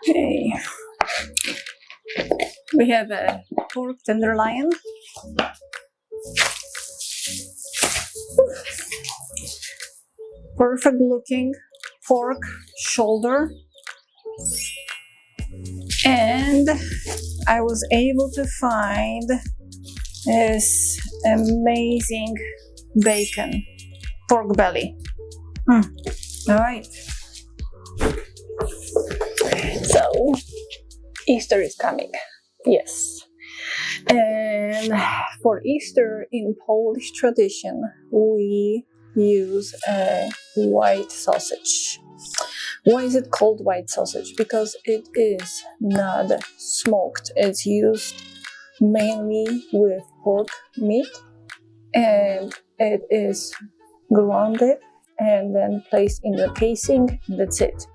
Okay. We have a pork tenderloin. Perfect looking pork shoulder. And I was able to find this amazing bacon, pork belly. All right. So Easter is coming. Yes. And for Easter in Polish tradition, we use a white sausage. Why is it called white sausage? Because it is not smoked. It's used mainly with pork meat, and it is grounded and then placed in the casing. That's it.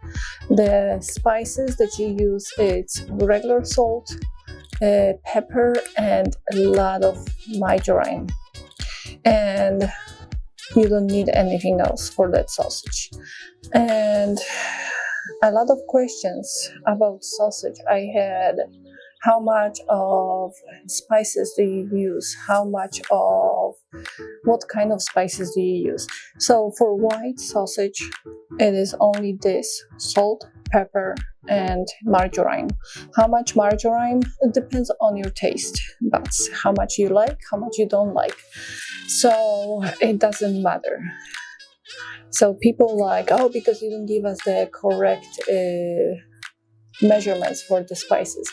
The spices that you use, it's regular salt, pepper, and a lot of margarine. And you don't need anything else for that sausage. And a lot of questions about sausage I had. How much of spices do you use? What kind of spices do you use? So for white sausage, it is only this: salt, pepper, and margarine. How much margarine? It depends on your taste. That's how much you like, how much you don't like. So it doesn't matter. So people like, oh, because you didn't give us the correct measurements for the spices.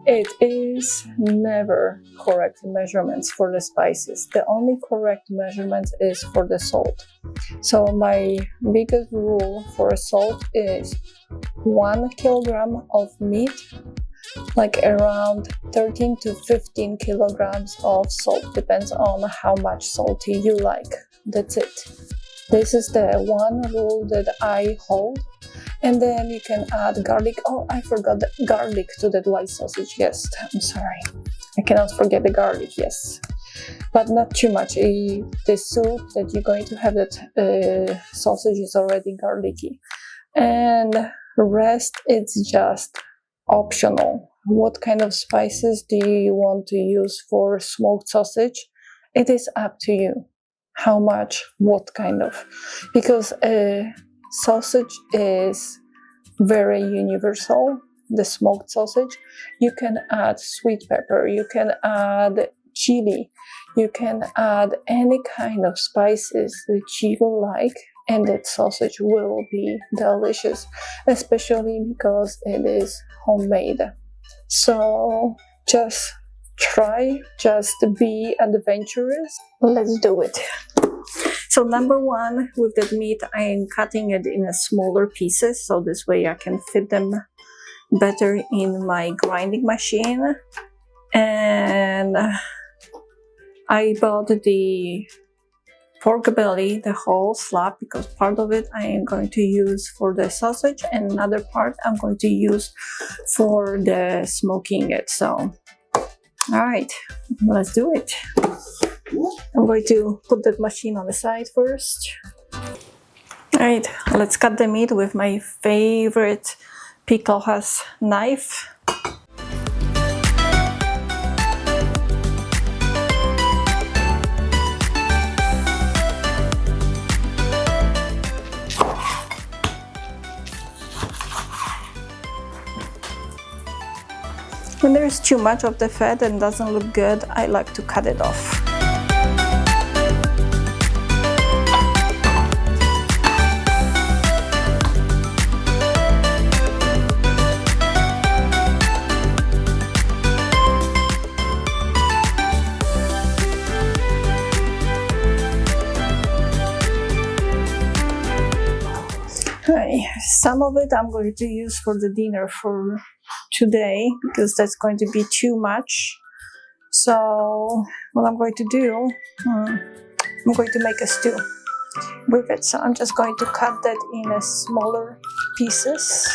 It is never correct measurements for the spices. The only correct measurement is for the salt. So my biggest rule for salt is 1 kilogram of meat, like around 13 to 15 kilograms of salt. Depends on how much salty you like. That's it. This is the one rule that I hold. And then you can add garlic. Oh, I forgot the garlic to that white sausage. Yes, I'm sorry. I cannot forget the garlic, yes. But not too much. The soup that you're going to have, that sausage is already garlicky. And the rest, it's just optional. What kind of spices do you want to use for smoked sausage? It is up to you. How much, what kind of. Because sausage is very universal, the smoked sausage. You can add sweet pepper, you can add chili, you can add any kind of spices that you like, and that sausage will be delicious, especially because it is homemade. So just try, just be adventurous. Let's do it. So number one, with that meat, I am cutting it in a smaller pieces, so this way I can fit them better in my grinding machine. And I bought the pork belly, the whole slab, because part of it I am going to use for the sausage, and another part I'm going to use for the smoking it. So, all right, let's do it. I'm going to put that machine on the side first. Alright, let's cut the meat with my favorite picklehaas knife. When there's too much of the fat and doesn't look good, I like to cut it off. Some of it I'm going to use for the dinner for today, because that's going to be too much. So what I'm going to do, I'm going to make a stew with it. So I'm just going to cut that in a smaller pieces.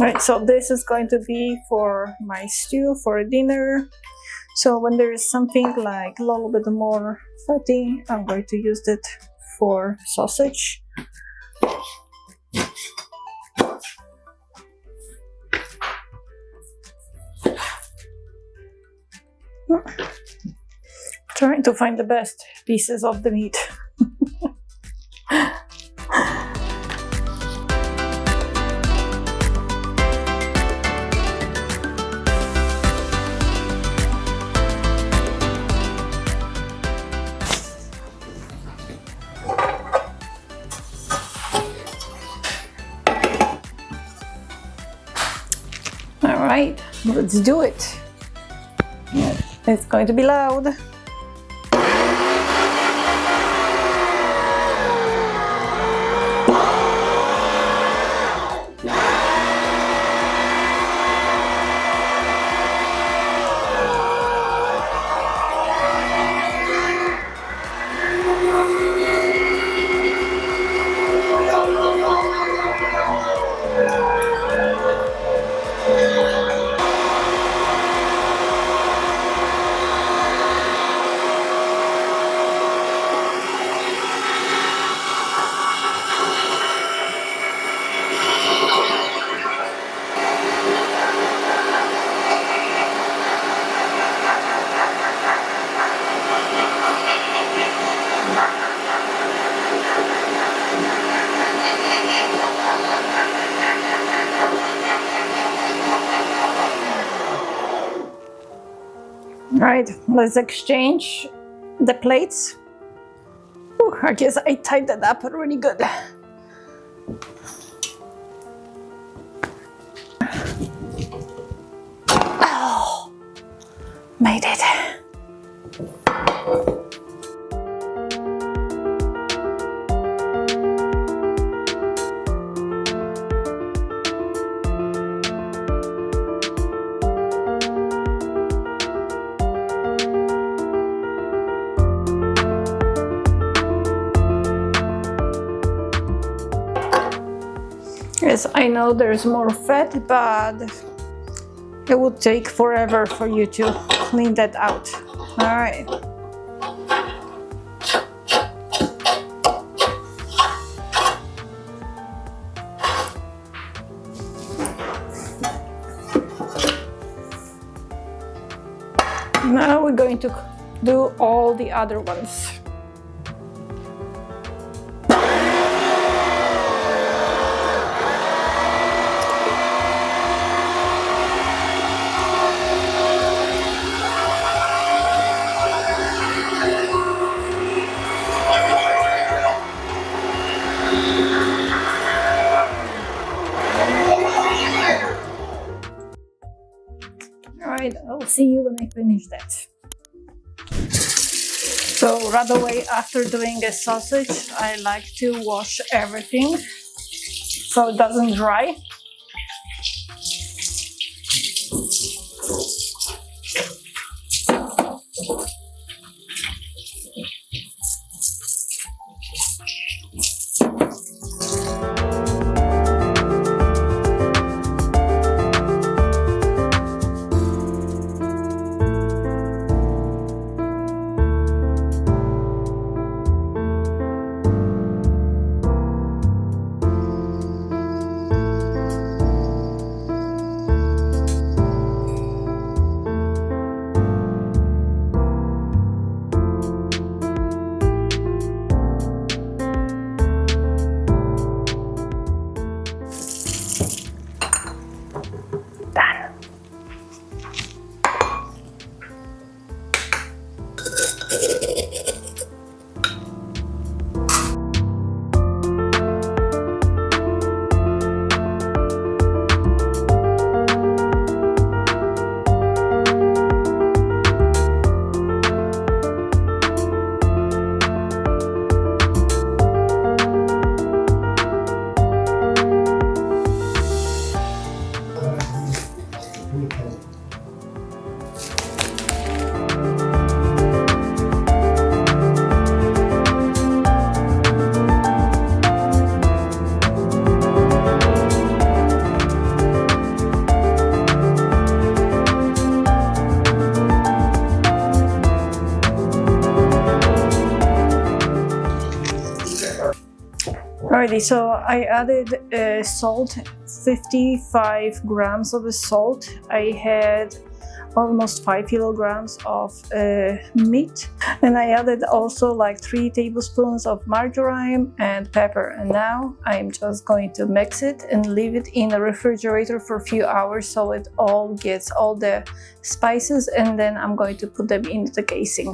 Right, so this is going to be for my stew for dinner. So when there is something like a little bit more fatty, I'm going to use it for sausage. Trying to find the best pieces of the meat. All right, let's do it. It's going to be loud. Right, let's exchange the plates. Ooh, I guess I tied that up really good. Oh, made it. Yes, I know there's more fat, but it would take forever for you to clean that out. All right. Now we're going to do all the other ones. Alright, I'll see you when I finish that. So right away after doing a sausage, I like to wash everything so it doesn't dry. Alrighty, so I added salt, 55 grams of salt. I had almost 5 kilograms of meat, and I added also like 3 tablespoons of margarine and pepper. And now I'm just going to mix it and leave it in the refrigerator for a few hours so it all gets all the spices, and then I'm going to put them into the casing.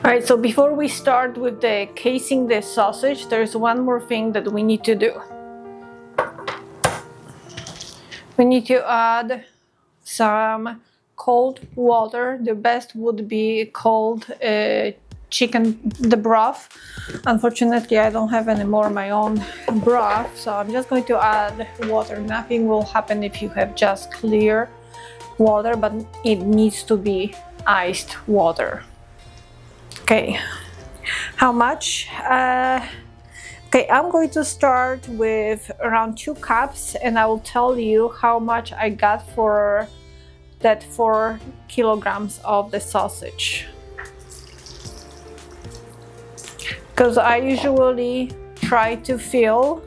Alright, so before we start with the casing the sausage, there's one more thing that we need to do. We need to add some cold water. The best would be cold chicken, the broth. Unfortunately, I don't have any more of my own broth, so I'm just going to add water. Nothing will happen if you have just clear water, but it needs to be iced water. Okay, how much? Okay, I'm going to start with around 2 cups, and I will tell you how much I got for that 4 kilograms of the sausage. Because I usually try to feel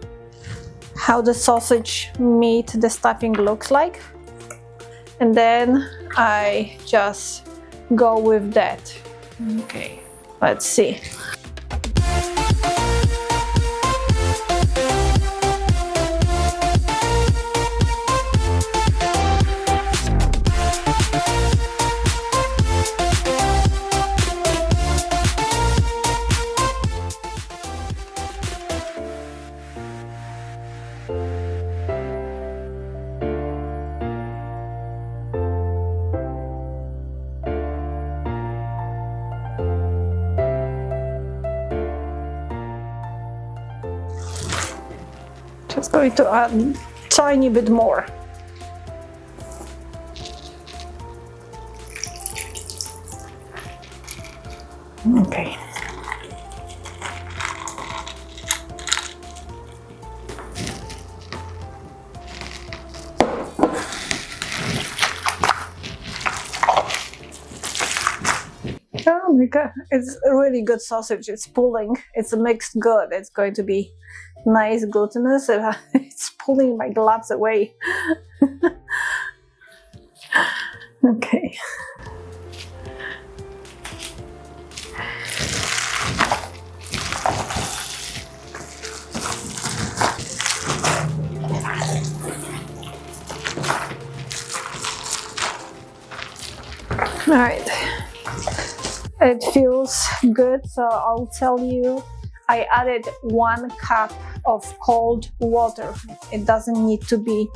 how the sausage meat, the stuffing looks like, and then I just go with that. Okay, let's see. Just going to add a tiny bit more. Okay. Oh my god, it's a really good sausage. It's pulling, it's mixed good. It's going to be nice glutinous. It's pulling my gloves away. Okay. All right. It feels good, so I'll tell you, I added 1 cup of cold water. It doesn't need to be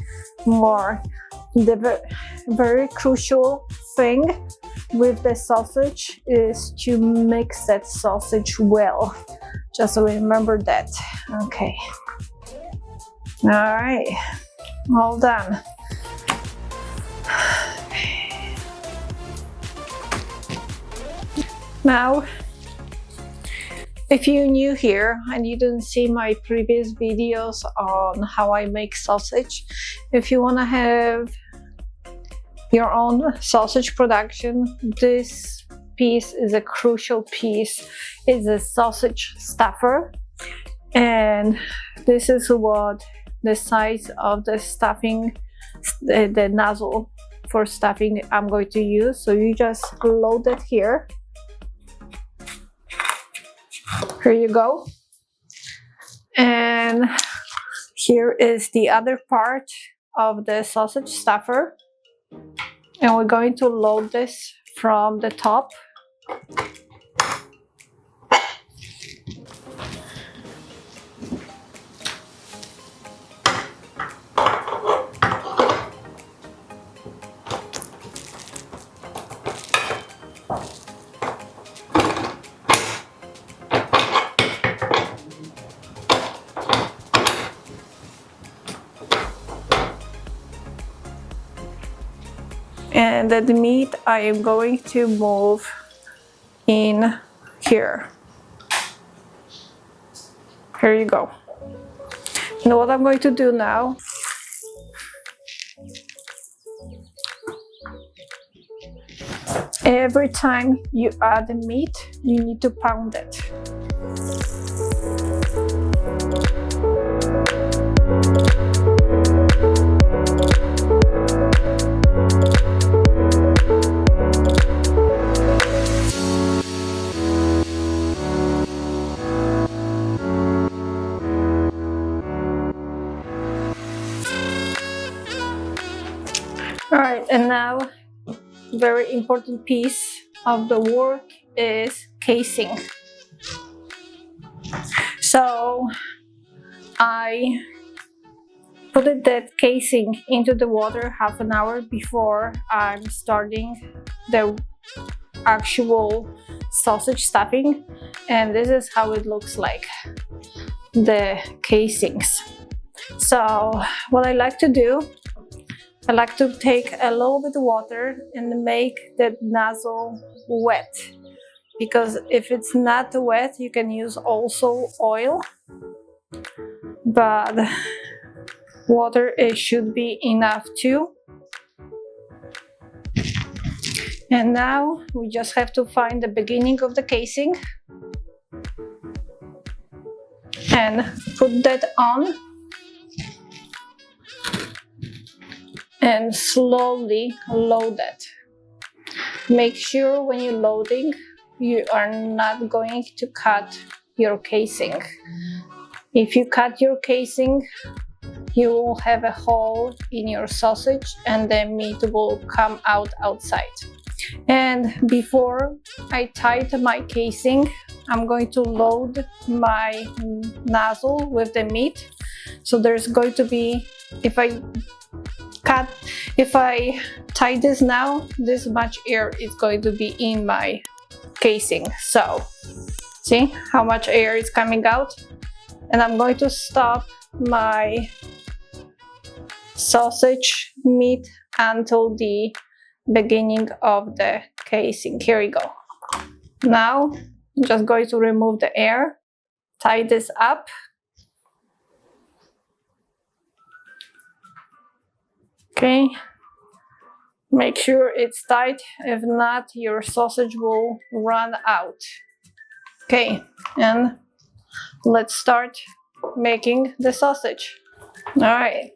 more. The very crucial thing with the sausage is to mix that sausage well. Just remember that. Okay. All right, all done. Now, if you're new here and you didn't see my previous videos on how I make sausage, if you want to have your own sausage production, this piece is a crucial piece. It's a sausage stuffer, and this is what the size of the stuffing, the nozzle for stuffing I'm going to use. So you just load it here. Here you go. And here is the other part of the sausage stuffer. And we're going to load this from the top. And the meat I am going to move in here. Here you go. And what I'm going to do now, every time you add the meat, you need to pound it. All right, and now very important piece of the work is casing. So I put that casing into the water half an hour before I'm starting the actual sausage stuffing, and this is how it looks like, the casings. So what I like to do, I like to take a little bit of water and make the nozzle wet, because if it's not wet, you can use also oil, but water, it should be enough too. And now we just have to find the beginning of the casing and put that on. And slowly load it. Make sure when you're loading, you are not going to cut your casing. If you cut your casing, you will have a hole in your sausage and the meat will come out outside. And before I tied my casing, I'm going to load my nozzle with the meat. So there's going to be, if I tie this now, this much air is going to be in my casing. So see how much air is coming out? And I'm going to stop my sausage meat until the beginning of the casing. Here we go. Now I'm just going to remove the air, tie this up. Okay, make sure it's tight, if not your sausage will run out. Okay, and let's start making the sausage. All right,